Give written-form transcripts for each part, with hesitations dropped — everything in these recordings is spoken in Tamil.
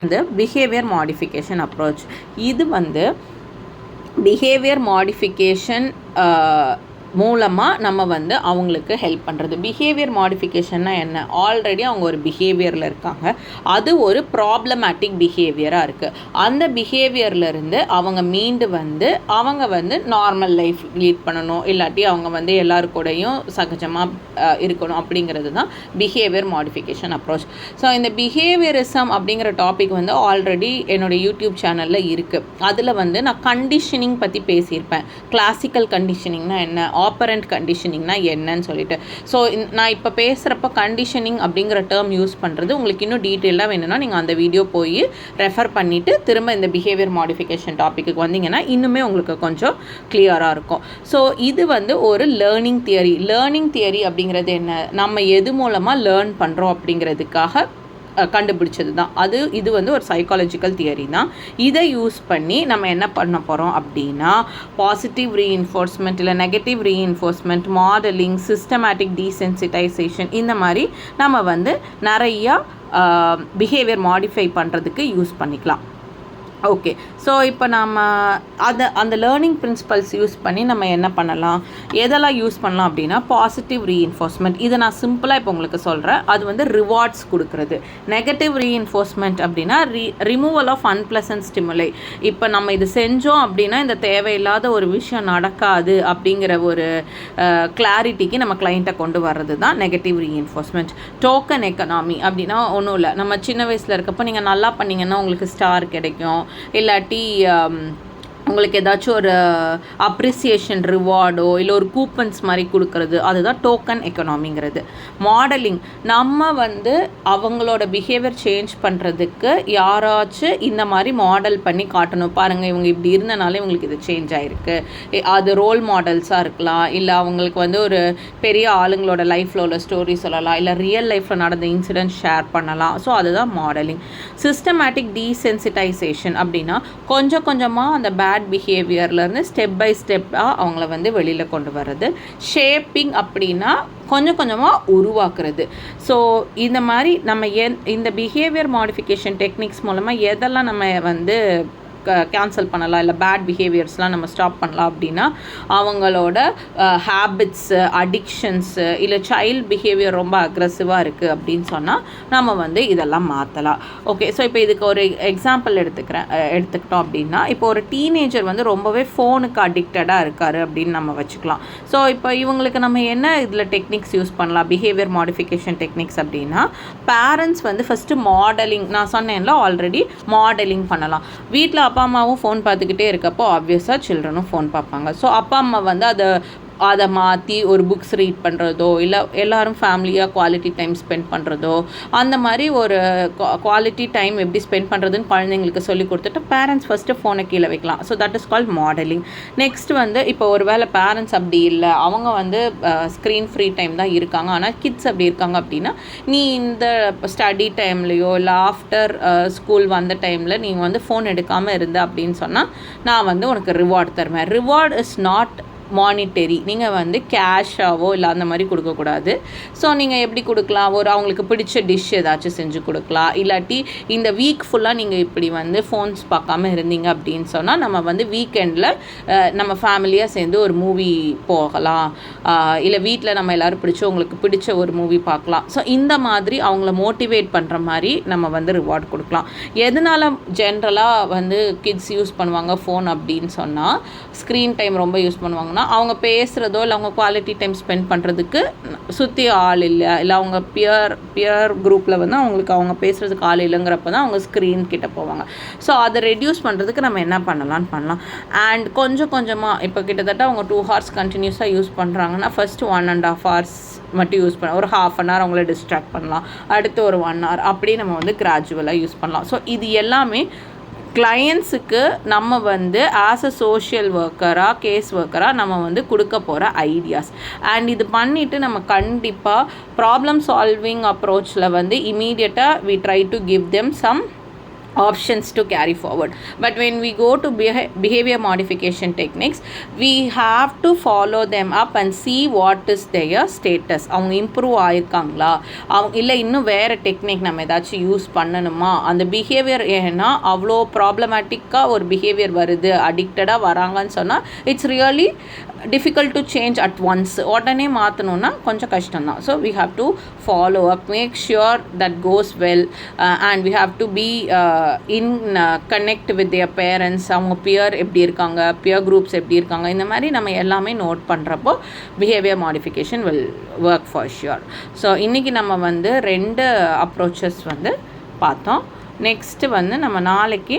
வந்து பிஹேவியர் மாடிஃபிகேஷன் அப்ரோச். இது வந்து பிஹேவியர் மாடிஃபிகேஷன் மூலமாக நம்ம வந்து அவங்களுக்கு ஹெல்ப் பண்ணுறது. பிஹேவியர் மாடிஃபிகேஷன்னா என்ன? ஆல்ரெடி அவங்க ஒரு பிஹேவியரில் இருக்காங்க, அது ஒரு ப்ராப்ளமேட்டிக் பிஹேவியராக இருக்குது. அந்த பிஹேவியர்லேருந்து அவங்க மீண்டு வந்து அவங்க வந்து நார்மல் லைஃப் லீட் பண்ணணும், இல்லாட்டி அவங்க வந்து எல்லாருக்கூடையும் சகஜமாக இருக்கணும் அப்படிங்கிறது தான் பிஹேவியர் மாடிஃபிகேஷன் அப்ரோச். ஸோ இந்த பிஹேவியரிசம் அப்படிங்கிற டாபிக் வந்து ஆல்ரெடி என்னோடய யூடியூப் சேனலில் இருக்குது. அதில் வந்து நான் கண்டிஷனிங் பற்றி பேசியிருப்பேன். கிளாசிக்கல் கண்டிஷனிங்னா என்ன, ஆப்பரண்ட் கண்டிஷனிங்னா என்னன்னு சொல்லிட்டு. ஸோ நான் இப்போ பேசுகிறப்ப கண்டிஷனிங் அப்படிங்கிற டேர்ம் யூஸ் பண்ணுறது உங்களுக்கு இன்னும் டீட்டெயிலாக வேணும்னா நீங்கள் அந்த வீடியோ போய் ரெஃபர் பண்ணிவிட்டு திரும்ப இந்த பிஹேவியர் மாடிஃபிகேஷன் டாப்பிக்கு வந்தீங்கன்னா இன்னுமே உங்களுக்கு கொஞ்சம் கிளியராக இருக்கும். ஸோ இது வந்து ஒரு லேர்னிங் தியரி. லேர்னிங் தியரி அப்படிங்கிறது என்ன? நம்ம எது மூலமாக லேர்ன் பண்ணுறோம் அப்படிங்கிறதுக்காக கண்டுபிடிச்சது தான் இது வந்து ஒரு சைக்காலஜிக்கல் தியரி தான். இதை யூஸ் பண்ணி நம்ம என்ன பண்ண போகிறோம் அப்படின்னா பாசிட்டிவ் ரீஇன்ஃபோர்ஸ்மெண்ட் இல்லை நெகட்டிவ் ரீஇன்ஃபோர்ஸ்மெண்ட், மாடலிங், சிஸ்டமேட்டிக் டீசென்சிட்டைசேஷன், இந்த மாதிரி நம்ம வந்து நிறையா பிஹேவியர் மாடிஃபை பண்ணுறதுக்கு யூஸ் பண்ணிக்கலாம். ஓகே, ஸோ இப்போ நம்ம அந்த லேர்னிங் பிரின்சிபல்ஸ் யூஸ் பண்ணி நம்ம என்ன பண்ணலாம், எதெல்லாம் யூஸ் பண்ணலாம் அப்படின்னா பாசிட்டிவ் ரீஇன்ஃபோர்ஸ்மெண்ட். இதை நான் சிம்பிளாக இப்போ உங்களுக்கு சொல்கிறேன். அது வந்து ரிவார்ட்ஸ் கொடுக்குறது. நெகட்டிவ் ரீஇன்ஃபோர்ஸ்மெண்ட் அப்படின்னா ரிமூவல் ஆஃப் அன்பிளசன்ட் ஸ்டிமுலை. இப்போ நம்ம இது செஞ்சோம் அப்படின்னா இந்த தேவையில்லாத ஒரு விஷயம் நடக்காது அப்படிங்கிற ஒரு கிளாரிட்டிக்கு நம்ம கிளைண்ட்டை கொண்டு வர்றது தான் நெகட்டிவ் ரீஇன்ஃபோர்ஸ்மெண்ட். டோக்கன் எக்கனாமி அப்படின்னா ஒன்றும் இல்லை, நம்ம சின்ன வயசில் இருக்கப்போ நீங்கள் நல்லா பண்ணிங்கன்னா உங்களுக்கு ஸ்டார் கிடைக்கும், இல்லாட்டி உங்களுக்கு ஏதாச்சும் ஒரு அப்ரிசியேஷன் ரிவார்டோ இல்லை ஒரு கூப்பன்ஸ் மாதிரி கொடுக்கறது, அதுதான் டோக்கன் எக்கனாமிங்கிறது. மாடலிங், நம்ம வந்து அவங்களோட பிஹேவியர் சேஞ்ச் பண்ணுறதுக்கு யாராச்சும் இந்த மாதிரி மாடல் பண்ணி காட்டணும். பாருங்கள், இவங்க இப்படி இருந்தனால இவங்களுக்கு இது சேஞ்ச் ஆகிருக்கு. அது ரோல் மாடல்ஸாக இருக்கலாம், இல்லை அவங்களுக்கு வந்து ஒரு பெரிய ஆளுங்களோட லைஃப்பில் உள்ள ஸ்டோரி சொல்லலாம், இல்லை ரியல் லைஃப்பில் நடந்த இன்சிடென்ட் ஷேர் பண்ணலாம். ஸோ அதுதான் மாடலிங். சிஸ்டமேட்டிக் டீசென்சிட்டைசேஷன் அப்படின்னா கொஞ்சம் கொஞ்சமாக அந்த பேட் பிஹேவியர்லேருந்து ஸ்டெப் பை ஸ்டெப்பாக அவங்கள வந்து வெளியில் கொண்டு வர்றது. ஷேப்பிங் அப்படின்னா கொஞ்சம் கொஞ்சமாக உருவாக்குறது. ஸோ இந்த மாதிரி நம்ம இந்த பிஹேவியர் மாடிஃபிகேஷன் டெக்னிக்ஸ் மூலமாக எதெல்லாம் நம்ம வந்து கேன்சல் பண்ணலாம், இல்லை பேட் பிஹேவியர்ஸ்லாம் நம்ம ஸ்டாப் பண்ணலாம் அப்படின்னா அவங்களோட ஹேபிட்ஸு, அடிக்ஷன்ஸு, இல்லை சைல்டு பிஹேவியர் ரொம்ப அக்ரெசிவாக இருக்குது அப்படின்னு சொன்னால் நம்ம வந்து இதெல்லாம் மாற்றலாம். ஓகே, ஸோ இப்போ இதுக்கு ஒரு எக்ஸாம்பிள் எடுத்துக்கிட்டோம் அப்படின்னா இப்போ ஒரு டீனேஜர் வந்து ரொம்பவே ஃபோனுக்கு அடிக்டடாக இருக்கார் அப்படின்னு நம்ம வச்சுக்கலாம். ஸோ இப்போ இவங்களுக்கு நம்ம என்ன இதில் டெக்னிக்ஸ் யூஸ் பண்ணலாம், பிஹேவியர் மாடிஃபிகேஷன் டெக்னிக்ஸ் அப்படின்னா பேரண்ட்ஸ் வந்து ஃபஸ்ட்டு மாடலிங், நான் சொன்னேன்ல ஆல்ரெடி, மாடலிங் பண்ணலாம். வீட்டில் அப்பா அம்மாவும் ஃபோன் பார்த்துக்கிட்டே இருக்கப்போ ஆப்வியஸாக சில்ட்ரனும் ஃபோன் பார்ப்பாங்க. ஸோ அப்பா அம்மா வந்து அதை மாற்றி ஒரு புக்ஸ் ரீட் பண்ணுறதோ, இல்லை எல்லோரும் ஃபேமிலியாக குவாலிட்டி டைம் ஸ்பெண்ட் பண்ணுறதோ, அந்த மாதிரி ஒரு குவாலிட்டி டைம் எப்படி ஸ்பெண்ட் பண்ணுறதுன்னு குழந்தைங்களுக்கு சொல்லி கொடுத்துட்டு பேரண்ட்ஸ் ஃபஸ்ட்டு ஃபோனை கீழே வைக்கலாம். So that is called modelling. Next வந்து இப்போ ஒரு வேளை பேரண்ட்ஸ் அப்படி இல்லை, அவங்க வந்து ஸ்க்ரீன் ஃப்ரீ டைம் தான் இருக்காங்க, ஆனால் கிட்ஸ் அப்படி இருக்காங்க அப்படின்னா நீ இந்த ஸ்டடி டைம்லேயோ இல்லை ஆஃப்டர் ஸ்கூல் வந்த டைமில் நீங்கள் வந்து ஃபோன் எடுக்காமல் இருந்த அப்படின்னு சொன்னால் நான் வந்து உனக்கு ரிவார்ட் தருவேன். Reward is not monetary. நீங்கள் வந்து கேஷாவோ இல்லை அந்த மாதிரி கொடுக்கக்கூடாது. ஸோ நீங்கள் எப்படி கொடுக்கலாம், ஒரு அவங்களுக்கு பிடிச்ச டிஷ் ஏதாச்சும் செஞ்சு கொடுக்கலாம், இல்லாட்டி இந்த வீக் ஃபுல்லாக நீங்கள் இப்படி வந்து ஃபோன்ஸ் பார்க்காம இருந்தீங்க அப்படின்னு சொன்னால் நம்ம வந்து வீக்கெண்டில் நம்ம ஃபேமிலியாக சேர்ந்து ஒரு மூவி போகலாம், இல்லை வீட்டில் நம்ம எல்லோரும் உங்களுக்கு பிடிச்ச ஒரு மூவி பார்க்கலாம். ஸோ இந்த மாதிரி அவங்கள மோட்டிவேட் பண்ணுற மாதிரி நம்ம வந்து ரிவார்ட் கொடுக்கலாம். எதனால் ஜென்ரலாக வந்து கிட்ஸ் யூஸ் பண்ணுவாங்க ஃபோன் அப்படின்னு சொன்னால், ஸ்க்ரீன் டைம் ரொம்ப யூஸ் பண்ணுவாங்க, அவங்க பேசுகிறதோ இல்லை அவங்க குவாலிட்டி டைம் ஸ்பெண்ட் பண்ணுறதுக்கு சுற்றி ஆள் இல்லை, இல்லை அவங்க பியர் குரூப்பில் வந்து அவங்க பேசுகிறதுக்கு ஆள் இல்லைங்கிறப்ப தான் அவங்க ஸ்க்ரீன் கிட்டே போவாங்க. ஸோ அதை ரெடியூஸ் பண்ணுறதுக்கு நம்ம என்ன பண்ணலான்னு பண்ணலாம். அண்ட் கொஞ்சம் கொஞ்சமாக இப்போ கிட்டத்தட்ட அவங்க 2 hours கண்டினியூஸாக யூஸ் பண்ணுறாங்கன்னா ஃபஸ்ட்டு 1.5 hours மட்டும் யூஸ் பண்ணலாம், ஒரு 1/2 hour அவங்கள டிஸ்ட்ராக்ட் பண்ணலாம், அடுத்து ஒரு 1 hour, அப்படி நம்ம வந்து கிராஜுவலாக யூஸ் பண்ணலாம். ஸோ இது எல்லாமே கிளையண்ட்ஸுக்கு நம்ம வந்து ஆஸ் அ சோஷியல் ஒர்க்கராக, கேஸ் ஒர்க்கராக நம்ம வந்து கொடுக்க போகிற ஐடியாஸ். அண்ட் இது பண்ணிவிட்டு நம்ம கண்டிப்பாக ப்ராப்ளம் சால்விங் அப்ரோச்சில் வந்து இமீடியட்டாக we try to give them some options to carry forward. But when we go to behavior modification techniques, we have to follow them up and see what is their status. அவங்க இம்ப்ரூவ் ஆயிருக்காங்களா, அவங்க இல்லை இன்னும் வேறு டெக்னிக் நம்ம ஏதாச்சும் யூஸ் பண்ணணுமா, அந்த பிஹேவியர் ஏன்னா அவ்வளோ ப்ராப்ளமேட்டிக்காக ஒரு பிஹேவியர் வருது, அடிக்டடாக வராங்கன்னு சொன்னால் it's really difficult to change at once. உடனே மாற்றணுன்னா கொஞ்சம் கஷ்டம்தான். So we have to follow up, make sure that goes well, and we have to be in connect with their parents. அவங்க பியர் எப்படி இருக்காங்க, பியர் குரூப்ஸ் எப்படி இருக்காங்க, இந்த மாதிரி நம்ம எல்லாமே நோட் பண்ணுறப்போ behaviour modification will work for sure. So இன்றைக்கி நம்ம வந்து 2 அப்ரோச்சஸ் வந்து பார்த்தோம். நெக்ஸ்ட்டு வந்து நம்ம நாளைக்கு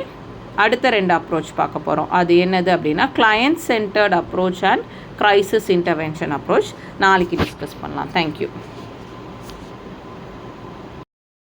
அடுத்த 2 அப்ரோச் பார்க்க போகிறோம். அது என்னது அப்படின்னா client centred approach and crisis intervention approach. நாளைக்கு டிஸ்கஸ் பண்ணலாம். தேங்க்யூ.